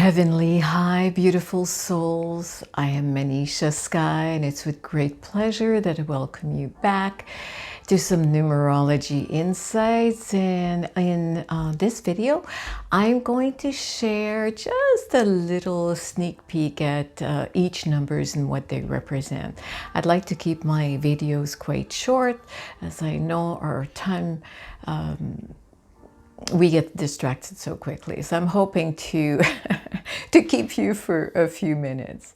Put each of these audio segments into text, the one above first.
Heavenly, high, beautiful souls. I am Manisha Sky, and it's with great pleasure that I welcome you back to some numerology insights. And in this video, I'm going to share just a little sneak peek at each numbers and what they represent. I'd like to keep my videos quite short, as I know our time we get distracted so quickly. So I'm hoping to to keep you for a few minutes.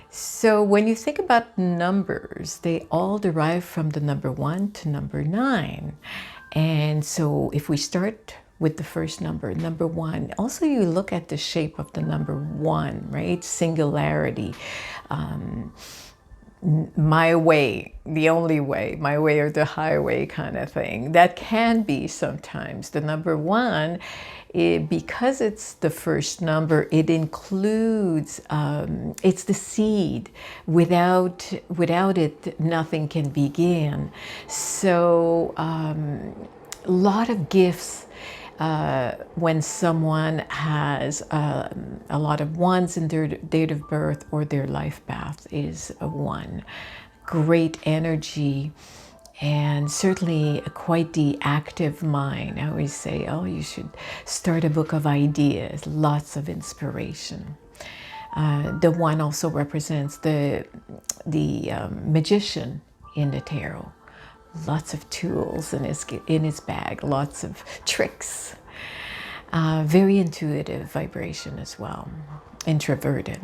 So when you think about numbers, they all derive from the number 1 to number 9. And so if we start with the first number, number 1, also you look at the shape of the number 1, right? Singularity. My way, the only way, my way or the highway kind of thing. That can be sometimes. The number 1, because it's the first number, it includes, it's the seed. Without it, nothing can begin. So a lot of gifts. When someone has a lot of 1s in their date of birth or their life path is a 1. Great energy and certainly quite the active mind. I always say, oh, you should start a book of ideas, lots of inspiration. The 1 also represents the magician in the tarot. Lots of tools in his bag, lots of tricks. Very intuitive vibration as well, introverted.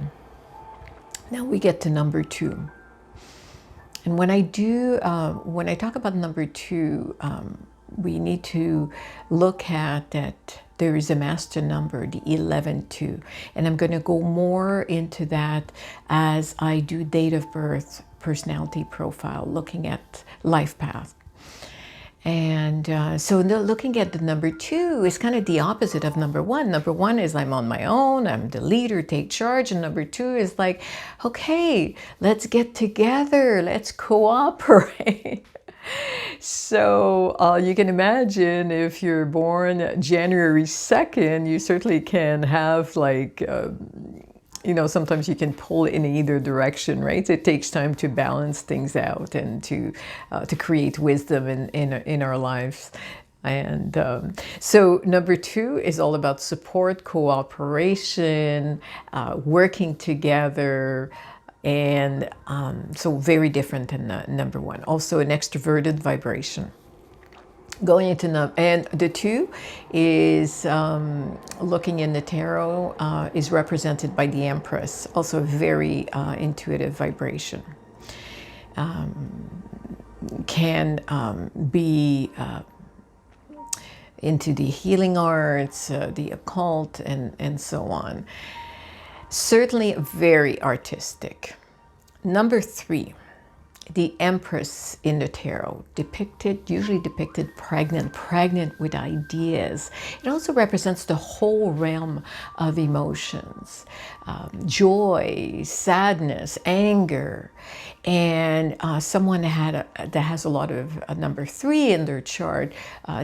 Now we get to number 2. And when I talk about number 2, we need to look at that there is a master number, the 11-2. And I'm going to go more into that as I do date of birth, personality profile, looking at life path. And so looking at the number 2 is kind of the opposite of number 1. Number 1 is I'm on my own, I'm the leader, take charge. And number 2 is like, okay, let's get together, let's cooperate. So you can imagine if you're born January 2nd, you certainly can have like, sometimes you can pull in either direction, right? It takes time to balance things out and to create wisdom in our lives. And so number 2 is all about support, cooperation, working together. And so very different than number 1. Also an extroverted vibration. Going into and the 2 is looking in the tarot is represented by the Empress, also a very intuitive vibration. Can be into the healing arts, the occult, and so on. Certainly very artistic. Number 3. The Empress in the tarot, usually depicted pregnant with ideas. It also represents the whole realm of emotions, joy, sadness, anger. And someone that has a lot of number 3 in their chart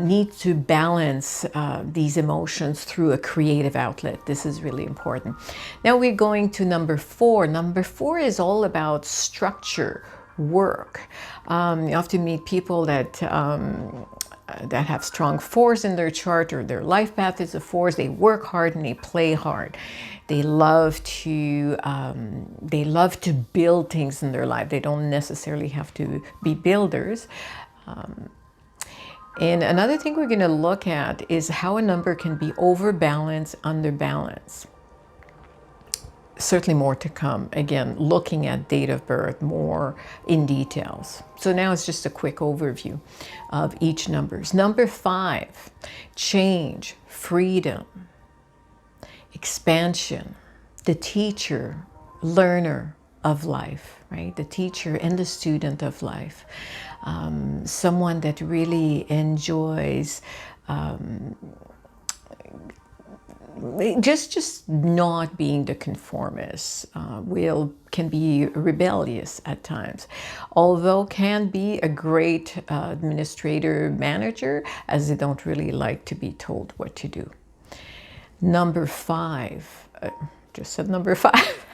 needs to balance these emotions through a creative outlet. This is really important. Now we're going to number 4. Number 4 is all about structure, work. You often meet people that have strong 4s in their chart, or their life path is a 4s. They work hard and they play hard. They love to build things in their life. They don't necessarily have to be builders. And another thing we're going to look at is how a number can be overbalanced, underbalanced. Certainly more to come. Again, looking at date of birth more in details. So now it's just a quick overview of each numbers. Number 5, change, freedom, expansion, the teacher, learner of life, right? The teacher and the student of life. Someone that really enjoys just not being the conformist. Can be rebellious at times, although can be a great administrator, manager, as they don't really like to be told what to do. Number 5, just said number 5.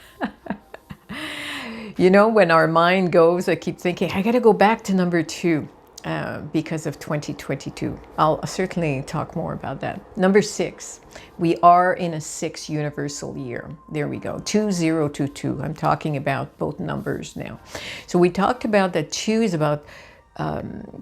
You know, when our mind goes, I keep thinking, I got to go back to number 2 because of 2022. I'll certainly talk more about that. Number 6, we are in a 6 universal year. There we go, 2022. I'm talking about both numbers now. So we talked about that 2 is about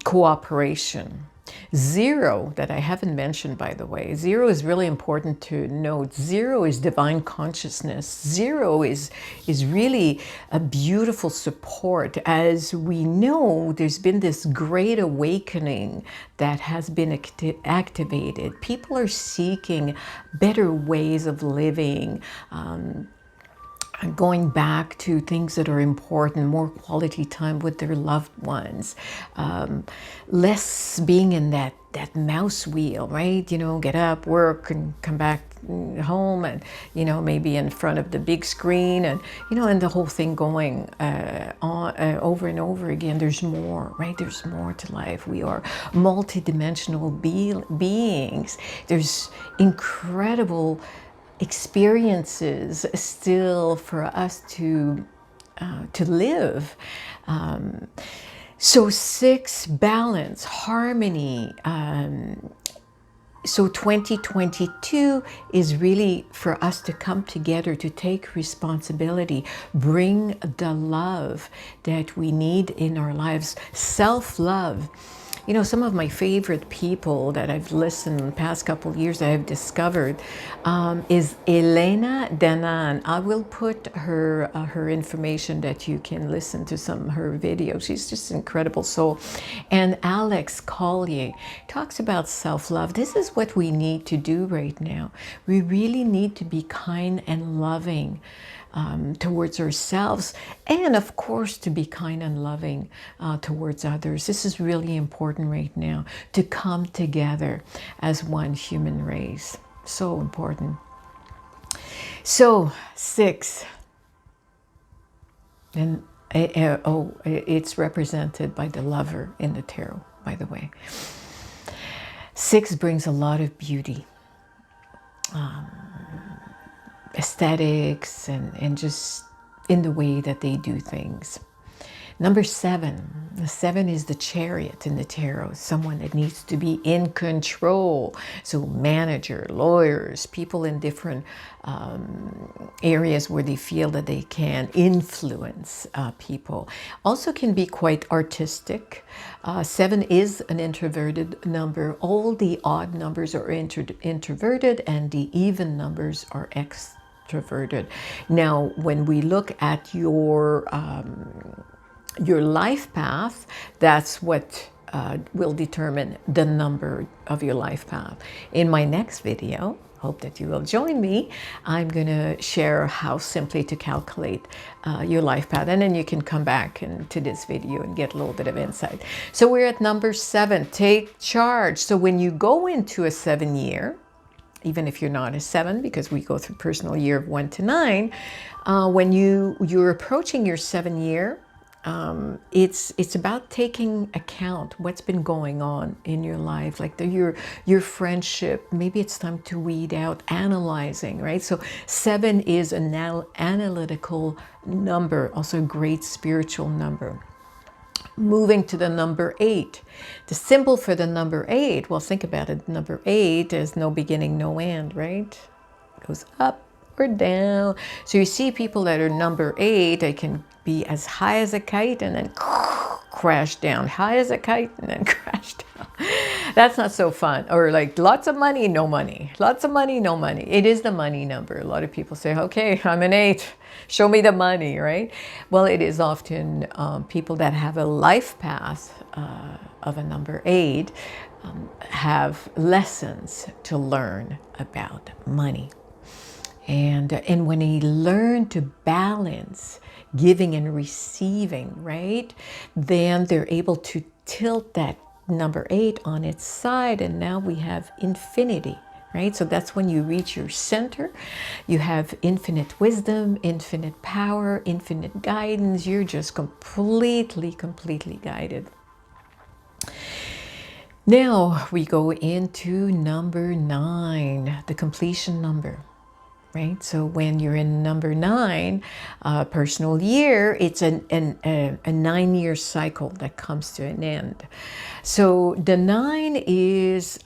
cooperation. 0, that I haven't mentioned, by the way, 0 is really important to note. 0 is divine consciousness. 0 is really a beautiful support. As we know, there's been this great awakening that has been activated. People are seeking better ways of living, going back to things that are important, more quality time with their loved ones, less being in that mouse wheel, right? You know, get up, work, and come back home, and, you know, maybe in front of the big screen, and, you know, and the whole thing going on over and over again. There's more, right? There's more to life. We are multidimensional beings. There's incredible experiences still for us to live. So 6, balance, harmony. So 2022 is really for us to come together, to take responsibility, bring the love that we need in our lives, self-love. You know, some of my favorite people that I've listened in the past couple of years that I've discovered is Elena Danaan. I will put her information that you can listen to some of her videos. She's just an incredible soul. And Alex Collier talks about self-love. This is what we need to do right now. We really need to be kind and loving towards ourselves, and of course to be kind and loving towards others. This is really important right now, to come together as one human race. So important. So 6, and it's represented by the lover in the tarot, by the way. 6 brings a lot of beauty, aesthetics, and just in the way that they do things. Number 7, the 7 is the Chariot in the tarot, someone that needs to be in control. So manager, lawyers, people in different areas where they feel that they can influence people. Also can be quite artistic. 7 is an introverted number. All the odd numbers are introverted, and the even numbers are extroverted. Now, when we look at your life path, that's what will determine the number of your life path. In my next video, hope that you will join me, I'm going to share how simply to calculate your life path, and then you can come back to this video and get a little bit of insight. So we're at number 7, take charge. So when you go into a 7 year, even if you're not a 7, because we go through personal year of 1 to 9, when you're approaching your 7 year, it's about taking account what's been going on in your life, like your friendship. Maybe it's time to weed out, analyzing, right? So 7 is an analytical number, also a great spiritual number. Moving to the number 8, the symbol for the number 8, well, think about it. Number 8 is no beginning, no end, right? It goes up or down. So you see people that are number 8, they can be as high as a kite and then crash down, high as a kite and then crash down. That's not so fun. Or like lots of money, no money. Lots of money, no money. It is the money number. A lot of people say, okay, I'm an 8. Show me the money, right? Well, it is often people that have a life path of a number 8 have lessons to learn about money. And when they learn to balance giving and receiving, right, then they're able to tilt that number 8 on its side, and now we have infinity, right? So that's when you reach your center. You have infinite wisdom, infinite power, infinite guidance. You're just completely guided. Now we go into number 9, the completion number. Right? So when you're in number 9, personal year, it's a 9-year cycle that comes to an end. So the 9 is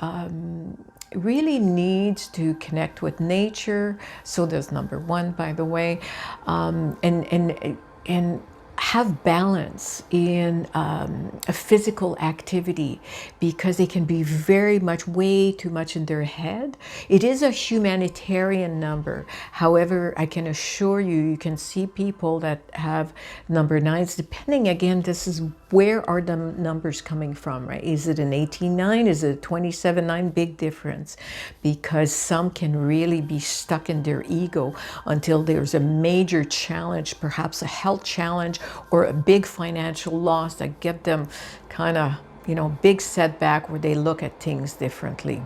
really needs to connect with nature. So there's number 1, by the way, and have balance in a physical activity, because they can be very much, way too much in their head. It is a humanitarian number. However, I can assure you, you can see people that have number 9s, depending, again, this is where are the numbers coming from, right? Is it an 18-9? Is it a 27-9? Big difference, because some can really be stuck in their ego until there's a major challenge, perhaps a health challenge or a big financial loss that get them kind of, big setback where they look at things differently.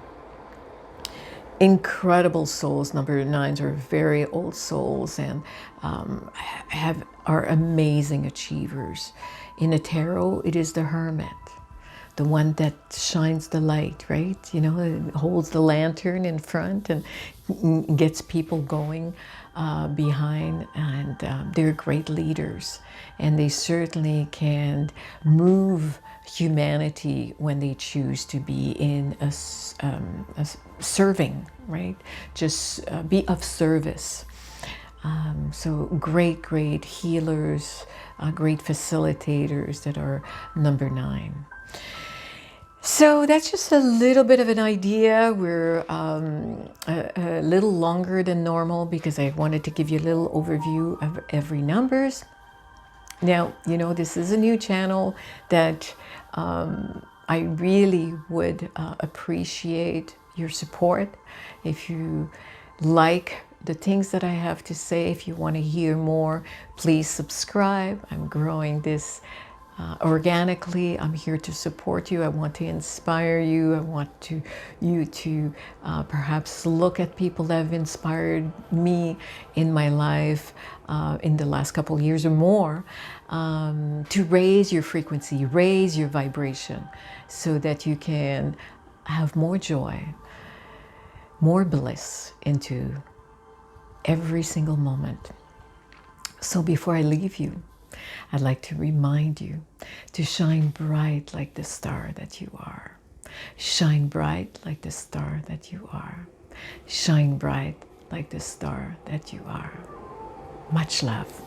Incredible souls. Number 9s are very old souls and are amazing achievers. In a tarot, it is the Hermit, the one that shines the light, right? Holds the lantern in front and gets people going behind. And they're great leaders, and they certainly can move humanity when they choose to be in a serving, right? Just be of service. So great healers, great facilitators that are number 9. So that's just a little bit of an idea. We're a little longer than normal because I wanted to give you a little overview of every numbers. Now, this is a new channel that I really would appreciate your support. If you like the things that I have to say, if you want to hear more, please subscribe. I'm growing this organically. I'm here to support you. I want to inspire you. I want you to perhaps look at people that have inspired me in my life in the last couple of years or more, to raise your frequency, raise your vibration, so that you can have more joy, more bliss into every single moment. So before I leave you, I'd like to remind you to shine bright like the star that you are. Shine bright like the star that you are. Shine bright like the star that you are. Much love.